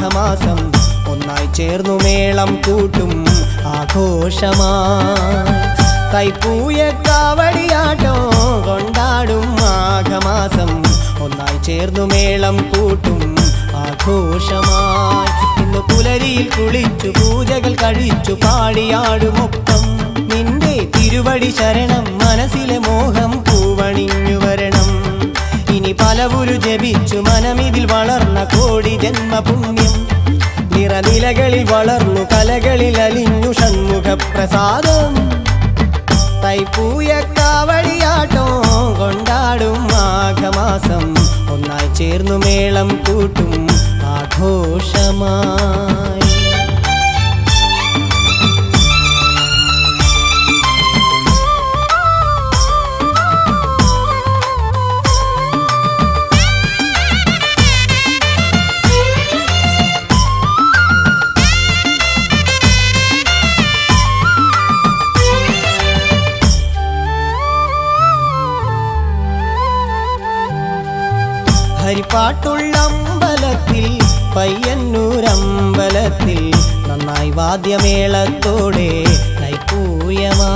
മാഘമാസം ഒന്നായി ചേർന്നു മേളം കൂട്ടും ആഘോഷമായി തൈപ്പൂയ കാവടിയാട്ടം കൊണ്ടാടും മാഘമാസം ഒന്നായി ചേർന്നു മേളം കൂട്ടും ആഘോഷമായി ഇന്ന് പുലരിയിൽ കുളിച്ചു പൂജകൾ കഴിച്ചു പാടിയാടുമൊപ്പം നിന്റെ തിരുവടി ശരണം മനസ്സിലെ മോഹം പൂവണിഞ്ഞു വരണം ഇനി പലവുരു ജപിച്ചു മനമിതിൽ വളർന്ന കോടി ജന്മപുണ്യം നിറനിലകളിൽ വളർന്നു കലകളിൽ അലിഞ്ഞു ഷൺമുഖ പ്രസാദം തൈപ്പൂയ കാവടിയാട്ടം കൊണ്ടാടും മാഘമാസം ഒന്നായി ചേർന്നു മേളം കൂട്ടും ആഘോഷമായി ഹരിപ്പാട്ടുള്ള അമ്പലത്തിൽ പയ്യന്നൂരമ്പലത്തിൽ നന്നായി വാദ്യമേളത്തോടെ തൈപ്പൂയമാ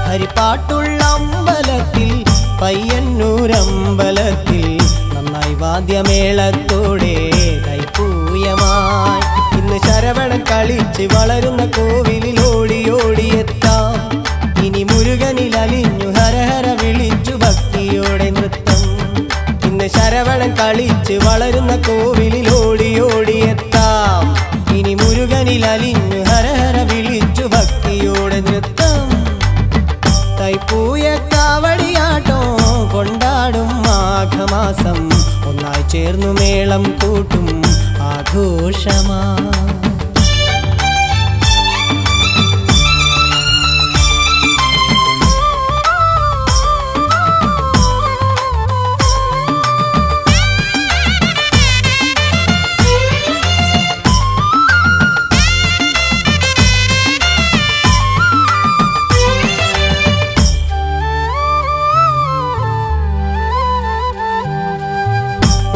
ഹരിപ്പാട്ടുള്ള അമ്പലത്തിൽ പയ്യന്നൂരമ്പലത്തിൽ നന്നായി വാദ്യമേളത്തോടെ തൈപ്പൂയമായി ഇന്ന് ശരവണൻ കളിച്ച് വളരുന്ന കോവിലിൽ ഓടിയോടിയെത്താം ഇനി മുരുകനിൽ അലിഞ്ഞു ഹരഹര വിളിച്ചു ഭക്തിയോടെ നൃത്തം ശരവണൻ കളിച്ച് വളരുന്ന കോവിലിൽ ഓടിയോടിയെത്താം ഇനി മുരുകനിൽ അലിഞ്ഞു ഹരഹര വിളിച്ചു ഭക്തിയോടെ നൃത്തം തൈപ്പൂയ കാവടിയാട്ടം കൊണ്ടാടും മാഘമാസം ഒന്നായി ചേർന്നു മേളം കൂട്ടും ആഘോഷമായി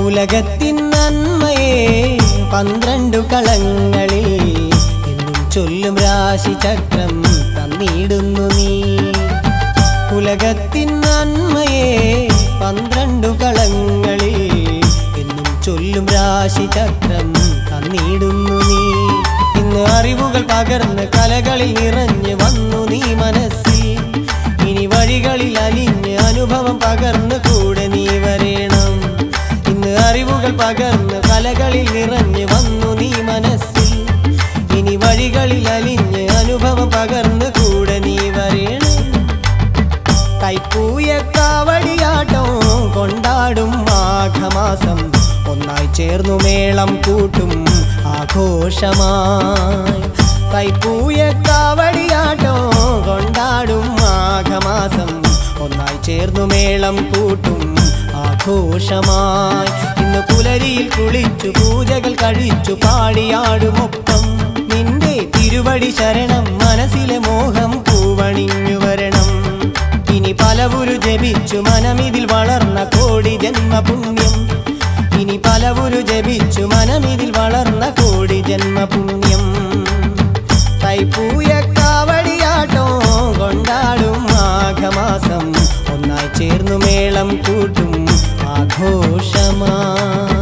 ഉലകത്തിൻ നന്മയെ 12 കളങ്ങളിൽ എന്നും ചൊല്ലും രാശിചക്രം തന്നിടുന്നു നീ ഉലകത്തിൻ നന്മയെ 12 കളങ്ങളിൽ എന്നും ചൊല്ലും രാശിചക്രം തന്നിടുന്നു നീ ഇന്ന് അറിവുകൾ പകർന്ന് കലകളിൽ നിറഞ്ഞു വന്നു നീ മനസ്സിൽ ഇനി വഴികളിൽ അലിഞ്ഞ് അനുഭവം പകർന്ന് കൂടെ നീ വരേണം അറിവുകൾ പകർന്ന് കലകളിൽ നിറഞ്ഞു വന്നു നീ മനസ്സിൽ ഇനി വഴികളിൽ അലിഞ്ഞ് അനുഭവം പകർന്ന് കൂടെ നീ വരേണം തൈപ്പൂയ കാവടിയാട്ടം കൊണ്ടാടും മാഘമാസം ഒന്നായി ചേർന്നു മേളം കൂട്ടും ആഘോഷമായി തൈപ്പൂയ കാവടിയാട്ടം കൊണ്ടാടും മാഘമാസം ഒന്നായി ചേർന്നു മേളം കൂട്ടും ആഘോഷമായി ഇന്ന് പുലരിയിൽ കുളിച്ചു പൂജകൾ കഴിച്ചു പാടിയാടുമൊപ്പം നിന്റെ തിരുവടി ശരണം മനസ്സിലെ മോഹം പൂവണിഞ്ഞു വരണം ഇനി പലവുരു ജപിച്ചു മനമിതിൽ വളർന്ന കോടി ജന്മപുണ്യം ഇനി പലവുരു ജപിച്ചു മനമിതിൽ വളർന്ന കോടി ജന്മപുണ്യം തൈപ്പൂയ കാവടിയാട്ടം കൊണ്ടാടും മാഘമാസം ഒന്നായി ചേർന്നു മേളം കൂട്ടും ആഘോഷമായി